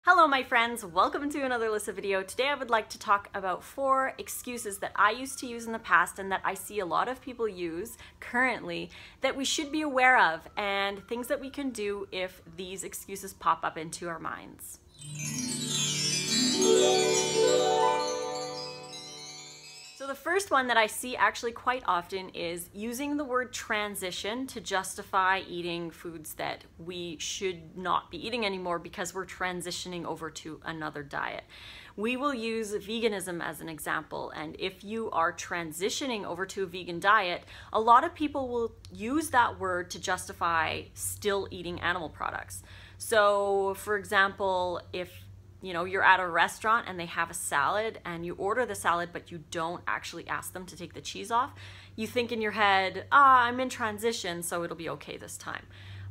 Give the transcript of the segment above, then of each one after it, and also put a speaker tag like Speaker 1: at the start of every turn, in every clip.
Speaker 1: Hello my friends, welcome to another Lissa video. Today I would like to talk about 4 excuses that I used to use in the past and that I see a lot of people use currently that we should be aware of, and things that we can do if these excuses pop up into our minds. So the first one that I see actually quite often is using the word transition to justify eating foods that we should not be eating anymore because we're transitioning over to another diet. We will use veganism as an example, and if you are transitioning over to a vegan diet, a lot of people will use that word to justify still eating animal products. So for example, if you're at a restaurant and they have a salad and you order the salad but you don't actually ask them to take the cheese off, you think in your head, I'm in transition, so it'll be okay this time.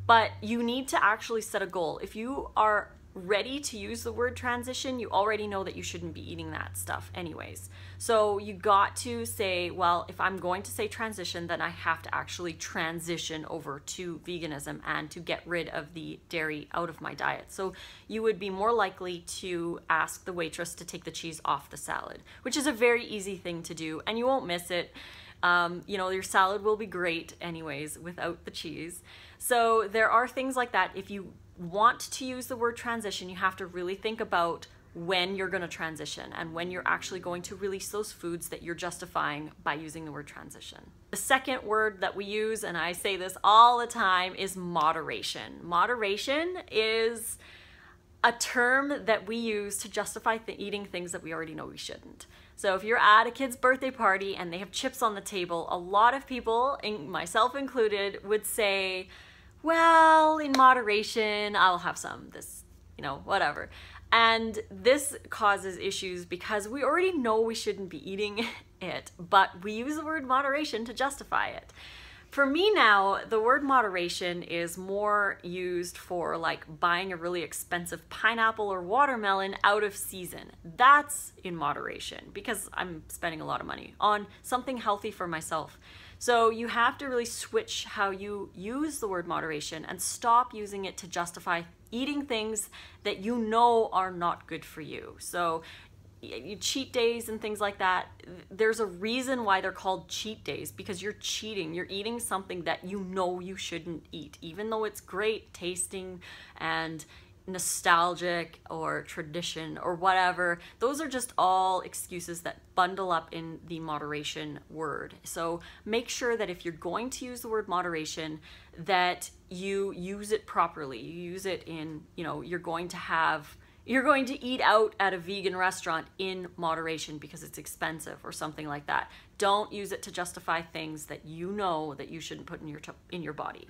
Speaker 1: But you need to actually set a goal. If you are ready to use the word transition, you already know that you shouldn't be eating that stuff anyways. So you got to say, well, if I'm going to say transition, then I have to actually transition over to veganism and to get rid of the dairy out of my diet. So you would be more likely to ask the waitress to take the cheese off the salad, which is a very easy thing to do and you won't miss it. Your salad will be great anyways without the cheese. So there are things like that. If you want to use the word transition, you have to really think about when you're going to transition and when you're actually going to release those foods that you're justifying by using the word transition. The second word that we use, and I say this all the time, is moderation. Moderation is a term that we use to justify eating things that we already know we shouldn't. So if you're at a kid's birthday party and they have chips on the table, a lot of people, myself included, would say, well, in moderation, I'll have some, whatever. And this causes issues because we already know we shouldn't be eating it, but we use the word moderation to justify it. For me now, the word moderation is more used for like buying a really expensive pineapple or watermelon out of season. That's in moderation because I'm spending a lot of money on something healthy for myself. So you have to really switch how you use the word moderation and stop using it to justify eating things that you know are not good for you. So cheat days and things like that, there's a reason why they're called cheat days, because you're cheating. You're eating something that you know you shouldn't eat, even though it's great tasting and nostalgic or tradition or whatever. Those are just all excuses that bundle up in the moderation word. So make sure that if you're going to use the word moderation, that you use it properly. You use it in, you're going to eat out at a vegan restaurant in moderation because it's expensive or something like that. Don't use it to justify things that you know that you shouldn't put in your body.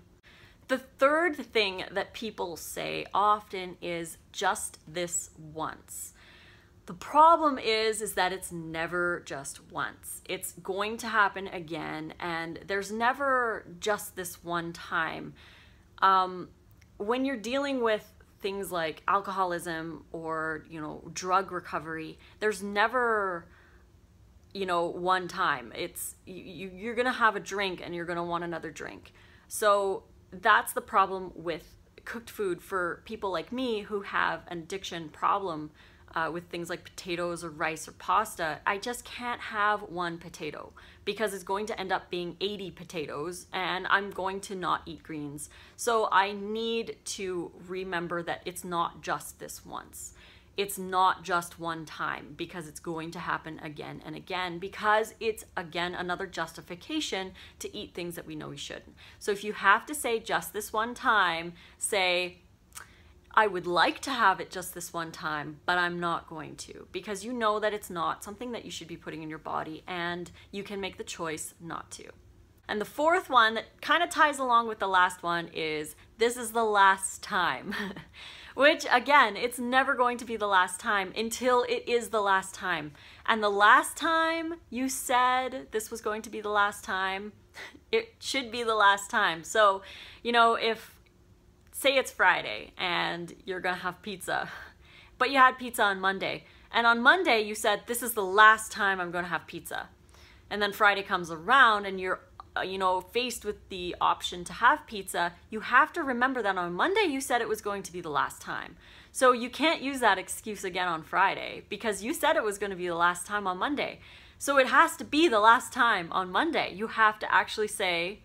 Speaker 1: The third thing that people say often is just this once. The problem is that it's never just once. It's going to happen again, and there's never just this one time. When you're dealing with things like alcoholism or, drug recovery, there's never, one time. It's you're gonna have a drink and you're gonna want another drink. So that's the problem with cooked food for people like me who have an addiction problem with things like potatoes or rice or pasta. I just can't have one potato because it's going to end up being 80 potatoes and I'm going to not eat greens. So I need to remember that it's not just this once. It's not just one time, because it's going to happen again and again, because it's, again, another justification to eat things that we know we shouldn't. So if you have to say just this one time, say, I would like to have it just this one time, but I'm not going to, because you know that it's not something that you should be putting in your body and you can make the choice not to. And the fourth one that kind of ties along with the last one is, this is the last time. Which, again, it's never going to be the last time until it is the last time. And the last time you said this was going to be the last time, it should be the last time. So, if, say it's Friday and you're gonna have pizza, but you had pizza on Monday, and on Monday you said, this is the last time I'm gonna have pizza. And then Friday comes around and you're faced with the option to have pizza, you have to remember that on Monday you said it was going to be the last time. So you can't use that excuse again on Friday because you said it was going to be the last time on Monday. So it has to be the last time on Monday. You have to actually say,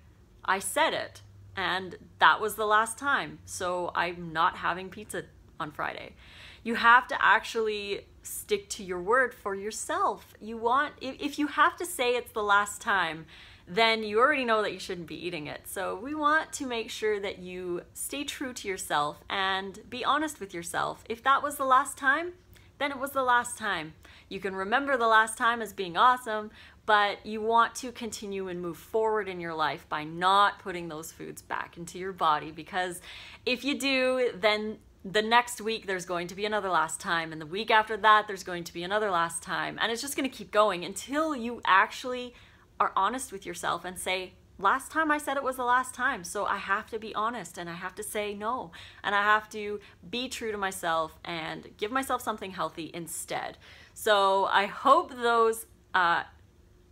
Speaker 1: I said it, and that was the last time, so I'm not having pizza on Friday. You have to actually stick to your word for yourself. If you have to say it's the last time, then you already know that you shouldn't be eating it. So we want to make sure that you stay true to yourself and be honest with yourself. If that was the last time, then it was the last time. You can remember the last time as being awesome, but you want to continue and move forward in your life by not putting those foods back into your body, because if you do, then the next week there's going to be another last time, and the week after that there's going to be another last time, and it's just going to keep going until you actually are honest with yourself and say, last time I said it was the last time, so I have to be honest and I have to say no, and I have to be true to myself and give myself something healthy instead. So I hope those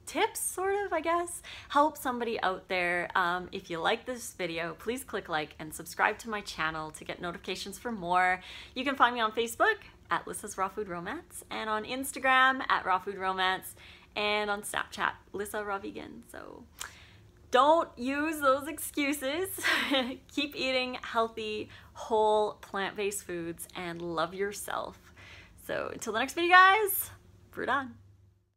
Speaker 1: tips, sort of, I guess, help somebody out there. If you like this video, please click like and subscribe to my channel to get notifications for more. You can find me on Facebook at Lissa's Raw Food Romance, and on Instagram at Raw Food Romance, and on Snapchat, Lissa Raw Vegan. So don't use those excuses. Keep eating healthy, whole, plant-based foods and love yourself. So until the next video, guys, fruit on.